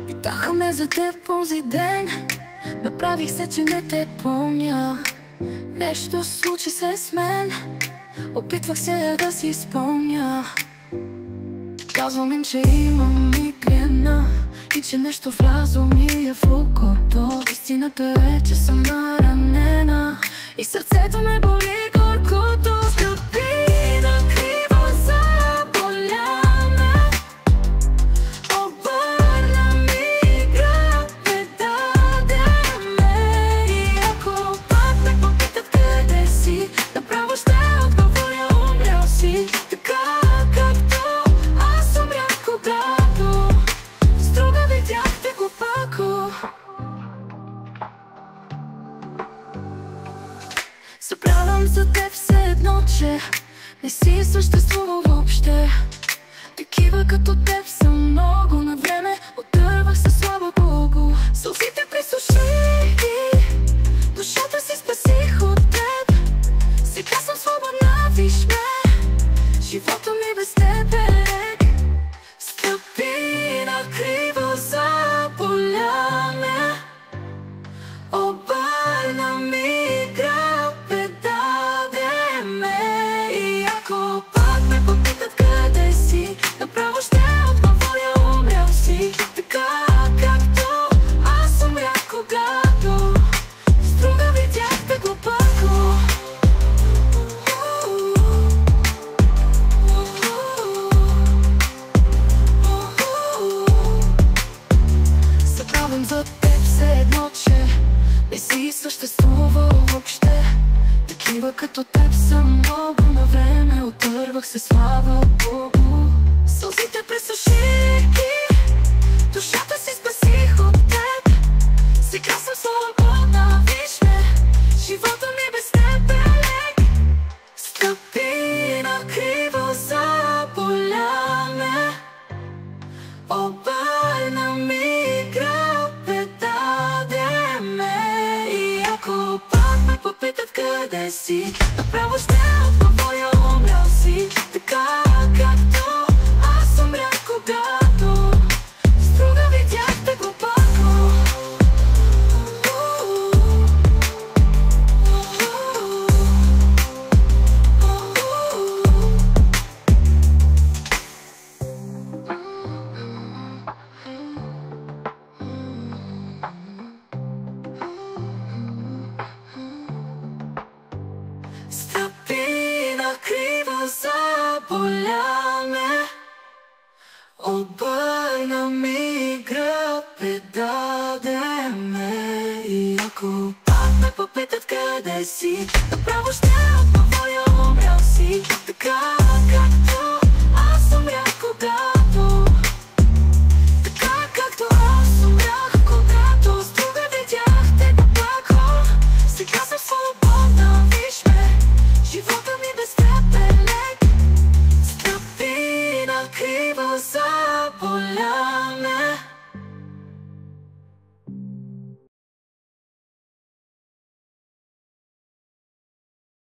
Питаха ме за теб онзи ден, направих се, че не те помня. Нещо случи се с мен, опитвах се да си спомня. Казвам им, че имам мигрена и че нещо влязло ми е в окото. Истината е, че съм наранена и сърцето ме боли горкото. Скъпи, накриво заболя ме, обърна ми гръб, предаде ме. И ако пак ме попитат къде си, направо ще отговоря: умрял си. Така както аз умрях, когато с друга видях те глупако. Забравям за теб все едно, че не си съществува въобще. Такива като теб са много на време. Отървах се, слава Богу. Сълзите присуших и душата си спасих от теб. Сега съм свободна, виж ме. Живота ми без теб е лек. Стъпи накриво, заболя ме, обърна ми гръб, предаде ме. И ако пак ме попитат къде си, направо ще отговоря: умрял си. Така както аз умрях, когато с друга видях те глупако. Забравям за теб все едно, че не си съществувал въобще. Такива като теб са много на време. Отървах се, слава Богу. Сълзите пресуших и душата си спасих от теб. Сега съм свободна, виж ме. Живота ми без теб е лек. Стъпи накриво, заболя ме, обърна ми гръб, предаде ме. И ако пак ме попитат къде си, направо ще отговоря: умрял си. Така както аз умрях, когато с друга видях те глупако. Стъпи накриво, заболя ме, обърна ми гръб, предаде ме. И ако пак ме попитат къде си, направо ще отговоря: умрял си. Така както аз умрях, когато така както аз умрях, когато с друга видях те глупако. Сега съм свободна, виж ме. Живота ми без теб е лек. Стъпи накриво,